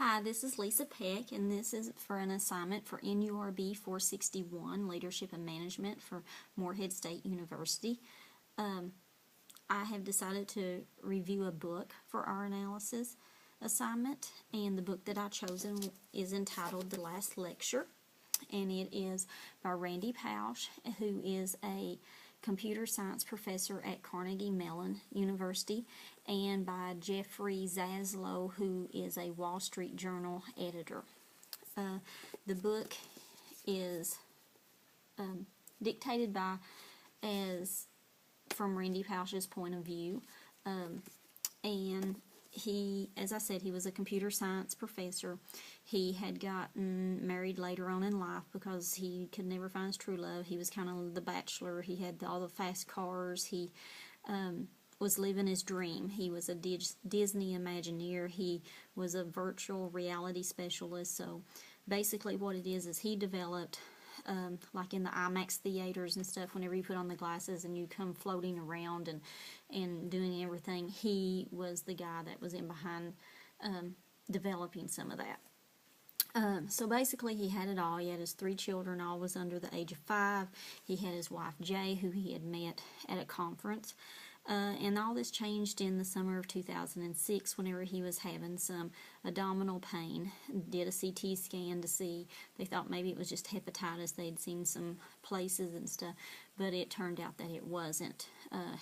Hi, this is Lisa Peck, and this is for an assignment for NURB 461, Leadership and Management for Morehead State University. I have decided to review a book for our analysis assignment, and the book that I chosen is entitled The Last Lecture, and it is by Randy Pausch, who is a computer science professor at Carnegie Mellon University, and by Jeffrey Zaslow, who is a Wall Street Journal editor. The book is dictated from Randy Pausch's point of view, and he, as I said, he was a computer science professor. He had gotten married later on in life because he could never find his true love. He was kind of the bachelor. He had all the fast cars. He was living his dream. He was a Disney Imagineer. He was a virtual reality specialist. So basically what it is he developed, like in the IMAX theaters and stuff, whenever you put on the glasses and you come floating around and doing everything, he was the guy that was in behind developing some of that. So basically he had it all. He had his 3 children, all was under the age of 5. He had his wife Jay, who he had met at a conference. And all this changed in the summer of 2006 whenever he was having some abdominal pain. Did a CT scan to see, they thought maybe it was just hepatitis. They'd seen some places and stuff, but it turned out that it wasn't.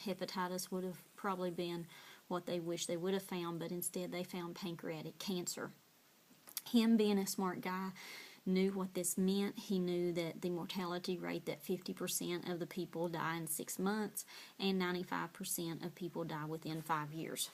Hepatitis would have probably been what they wish they would have found, but instead they found pancreatic cancer. Him being a smart guy knew what this meant. He knew that the mortality rate, that 50% of the people die in 6 months and 95% of people die within 5 years.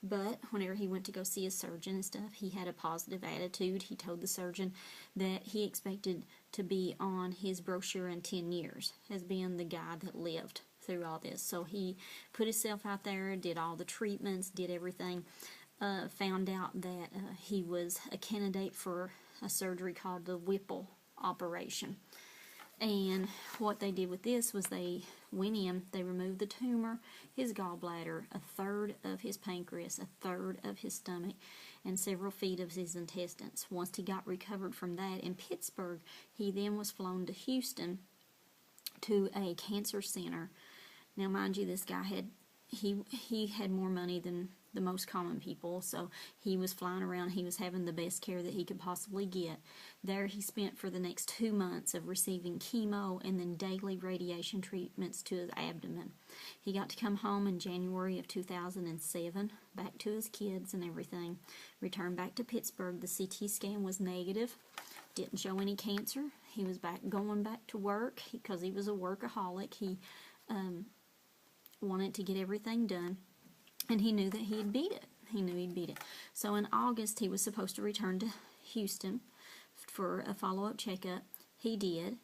But whenever he went to go see a surgeon and stuff, he had a positive attitude. He told the surgeon that he expected to be on his brochure in 10 years as being the guy that lived through all this. So he put himself out there, did all the treatments, did everything. Found out that he was a candidate for a surgery called the Whipple operation. And what they did with this was they went in, they removed the tumor, his gallbladder, a third of his pancreas, a third of his stomach, and several feet of his intestines. Once he got recovered from that in Pittsburgh, he then was flown to Houston to a cancer center. Now, mind you, this guy he had more money than the most common people, so he was flying around. He was having the best care that he could possibly get. There he spent for the next 2 months of receiving chemo and then daily radiation treatments to his abdomen. He got to come home in January of 2007, back to his kids and everything. Returned back to Pittsburgh. The CT scan was negative, didn't show any cancer. He was going back to work because he was a workaholic. He wanted to get everything done. And he knew that he'd beat it. He knew he'd beat it. So in August, he was supposed to return to Houston for a follow-up checkup. He did.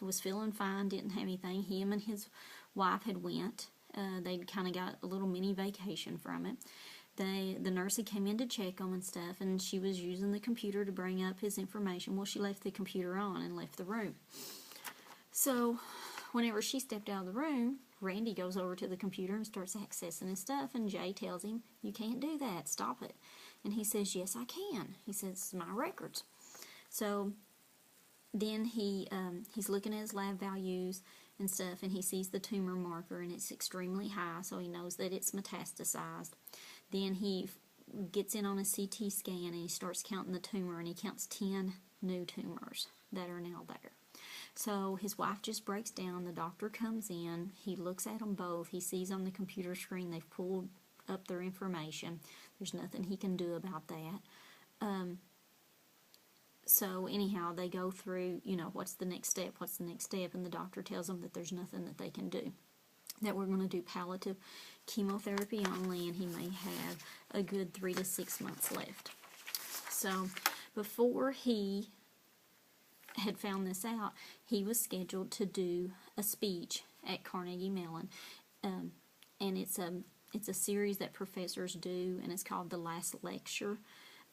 Was feeling fine, didn't have anything. Him and his wife had went. They'd kind of got a little mini vacation from it. The nurse had came in to check him and stuff, and she was using the computer to bring up his information. Well, she left the computer on and left the room. So whenever she stepped out of the room, Randy goes over to the computer and starts accessing his stuff, and Jay tells him, "You can't do that, stop it." And he says, "Yes, I can." He says, "It's my records." So then he's looking at his lab values and stuff, and he sees the tumor marker, and it's extremely high, so he knows that it's metastasized. Then he gets in on a CT scan, and he starts counting the tumor, and he counts 10 new tumors that are now there. So his wife just breaks down. The doctor comes in. He looks at them both. He sees on the computer screen they've pulled up their information. There's nothing he can do about that. So anyhow, they go through, what's the next step, and the doctor tells them that there's nothing that they can do, that we're going to do palliative chemotherapy only, and he may have a good 3 to 6 months left. So before he had found this out, he was scheduled to do a speech at Carnegie Mellon, and it's a series that professors do, and it's called The Last Lecture.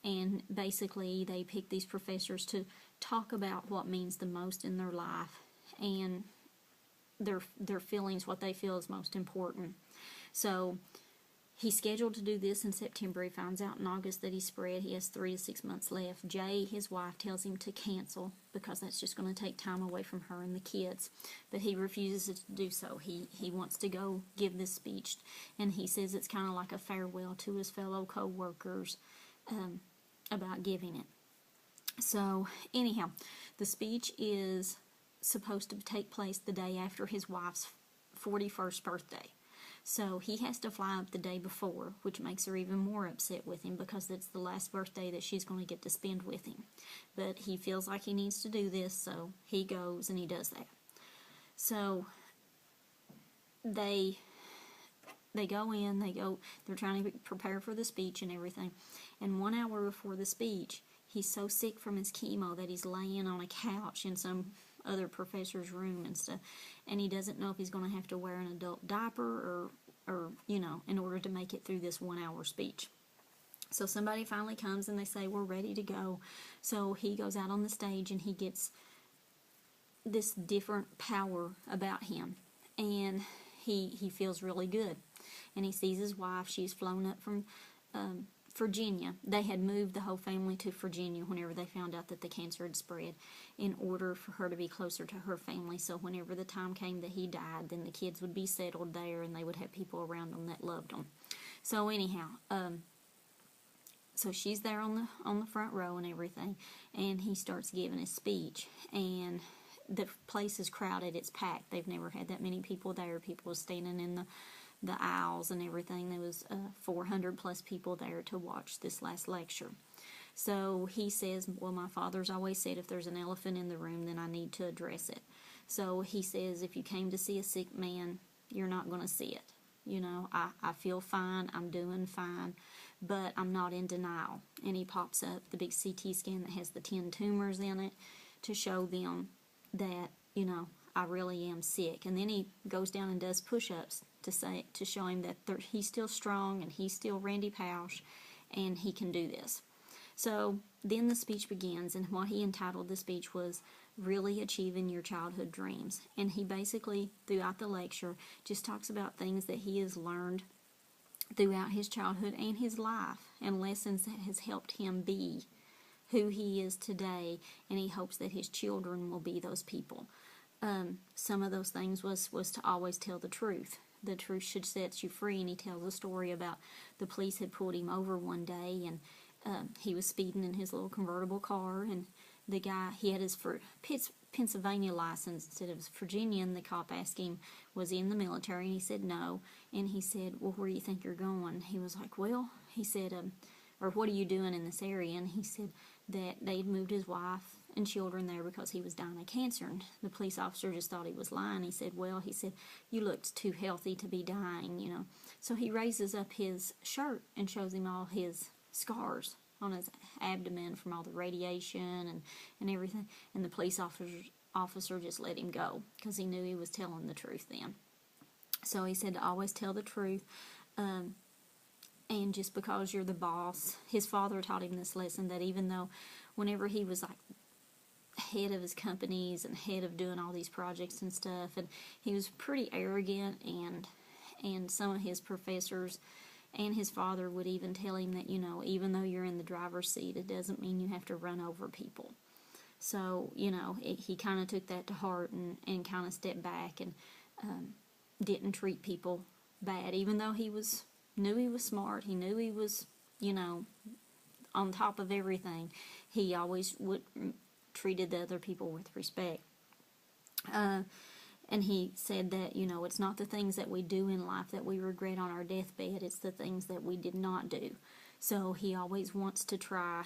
And basically they pick these professors to talk about what means the most in their life and their feelings, what they feel is most important. So He's scheduled to do this in September. He finds out in August that he's spread. He has 3 to 6 months left. Jay, his wife, tells him to cancel because that's just going to take time away from her and the kids. But he refuses to do so. He wants to go give this speech, and he says it's kind of like a farewell to his fellow co-workers about giving it. So, anyhow, the speech is supposed to take place the day after his wife's 41st birthday. So he has to fly up the day before, which makes her even more upset with him because it's the last birthday that she's going to get to spend with him. But he feels like he needs to do this, so he goes and he does that. So they go in, they're trying to prepare for the speech and everything. And 1 hour before the speech, he's so sick from his chemo that he's laying on a couch in some other professor's room and stuff, and he doesn't know if he's going to have to wear an adult diaper or in order to make it through this 1 hour speech. So somebody finally comes and they say, we're ready to go. So he goes out on the stage and he gets this different power about him, and he feels really good. And he sees his wife. She's flown up from Virginia. They had moved the whole family to Virginia whenever they found out that the cancer had spread in order for her to be closer to her family. So whenever the time came that he died, then the kids would be settled there and they would have people around them that loved them. So anyhow, so she's there on the front row and everything, and he starts giving his speech, and the place is crowded. It's packed. They've never had that many people there. People standing in the aisles and everything. There was 400 plus people there to watch this last lecture. So he says, well, my father's always said if there's an elephant in the room, then I need to address it. So he says, if you came to see a sick man, you're not going to see it. I feel fine, I'm doing fine, but I'm not in denial. And he pops up the big CT scan that has the 10 tumors in it to show them that, I really am sick. And then he goes down and does push-ups to show him that he's still strong and he's still Randy Pausch and he can do this. So then the speech begins, and what he entitled the speech was Really Achieving Your Childhood Dreams. And he basically, throughout the lecture, just talks about things that he has learned throughout his childhood and his life, and lessons that has helped him be who he is today, and he hopes that his children will be those people. Some of those things was to always tell the truth. The truth should set you free, and he tells a story about the police had pulled him over one day, and he was speeding in his little convertible car, and the guy, he had his Pennsylvania license instead of his Virginia, and the cop asked him, was he in the military, and he said no, and he said, well, where do you think you're going? He was like, well, he said, or what are you doing in this area? And he said that they'd moved his wife and children there because he was dying of cancer, and the police officer just thought he was lying. He said, well, you looked too healthy to be dying, So he raises up his shirt and shows him all his scars on his abdomen from all the radiation and everything, and the police officer just let him go because he knew he was telling the truth then. So he said to always tell the truth, and just because you're the boss. His father taught him this lesson, that even though whenever he was like head of his companies and head of doing all these projects and stuff, and he was pretty arrogant, and some of his professors and his father would even tell him that, even though you're in the driver's seat, it doesn't mean you have to run over people. So, he kind of took that to heart and kind of stepped back and didn't treat people bad, even though knew he was smart. He knew he was, on top of everything. He always treated the other people with respect. And he said that, it's not the things that we do in life that we regret on our deathbed, it's the things that we did not do. So he always wants to try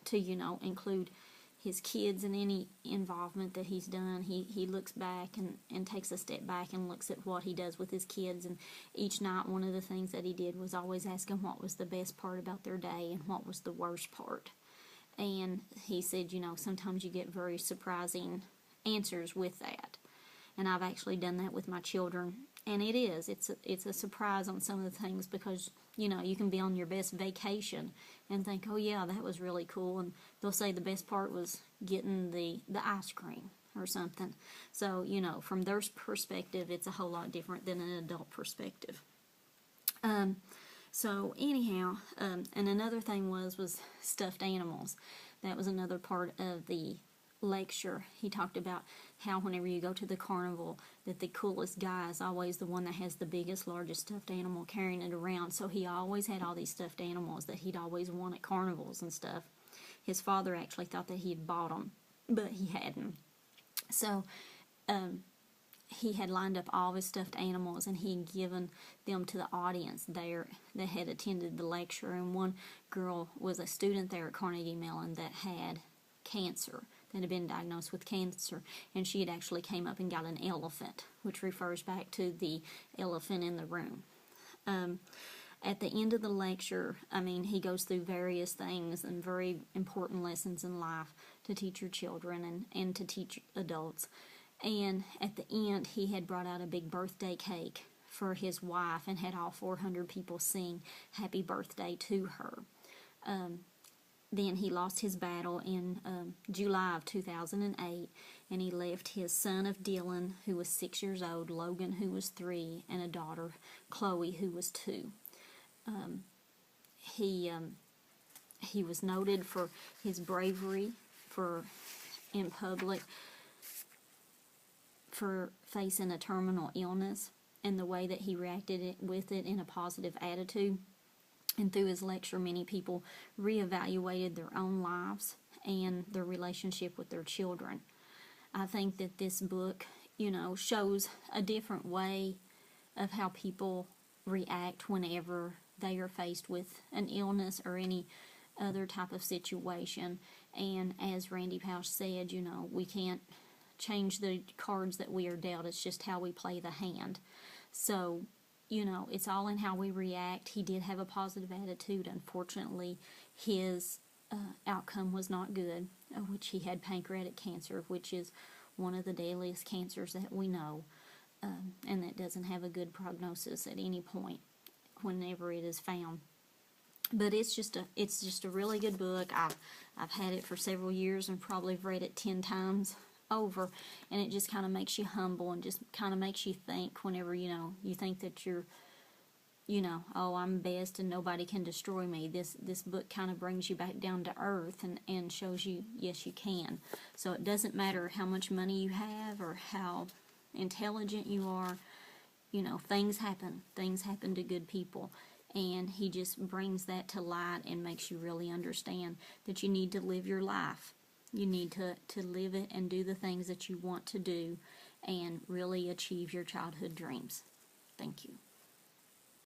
to, include his kids in any involvement that he's done. He looks back and takes a step back and looks at what he does with his kids. And each night, one of the things that he did was always ask them what was the best part about their day and what was the worst part. And he said, sometimes you get very surprising answers with that. And I've actually done that with my children, and it's a surprise on some of the things, because you can be on your best vacation and think, oh yeah, that was really cool, and they'll say the best part was getting the ice cream or something. So from their perspective, it's a whole lot different than an adult perspective. So anyhow, and another thing was stuffed animals. That was another part of the lecture. He talked about how whenever you go to the carnival, that the coolest guy is always the one that has the biggest, largest stuffed animal carrying it around. So he always had all these stuffed animals that he'd always won at carnivals and stuff. His father actually thought that he had bought them, but he hadn't. So he had lined up all of his stuffed animals, and he had given them to the audience there that had attended the lecture. And one girl was a student there at Carnegie Mellon that had cancer, that had been diagnosed with cancer, and she had actually came up and got an elephant, which refers back to the elephant in the room. At the end of the lecture, he goes through various things and very important lessons in life to teach your children and to teach adults. And at the end, he had brought out a big birthday cake for his wife and had all 400 people sing happy birthday to her. Then he lost his battle in July of 2008, and he left his son of Dylan, who was 6 years old, Logan, who was 3, and a daughter, Chloe, who was 2. He was noted for his bravery in public, for facing a terminal illness, and the way that he reacted with it in a positive attitude. And through his lecture, many people reevaluated their own lives and their relationship with their children. I think that this book, shows a different way of how people react whenever they are faced with an illness or any other type of situation. And as Randy Pausch said, we can't change the cards that we are dealt. It's just how we play the hand. So, it's all in how we react. He did have a positive attitude. Unfortunately, his outcome was not good, which he had pancreatic cancer, which is one of the deadliest cancers that we know, and that doesn't have a good prognosis at any point whenever it is found. But it's just a really good book. I've had it for several years and probably read it 10 times over, and it just kind of makes you humble and just kind of makes you think whenever you think that you're oh, I'm best and nobody can destroy me. This book kind of brings you back down to earth and shows you, yes, you can. So it doesn't matter how much money you have or how intelligent you are. Things happen to good people, and he just brings that to light and makes you really understand that you need to live your life. You need to live it and do the things that you want to do and really achieve your childhood dreams. Thank you.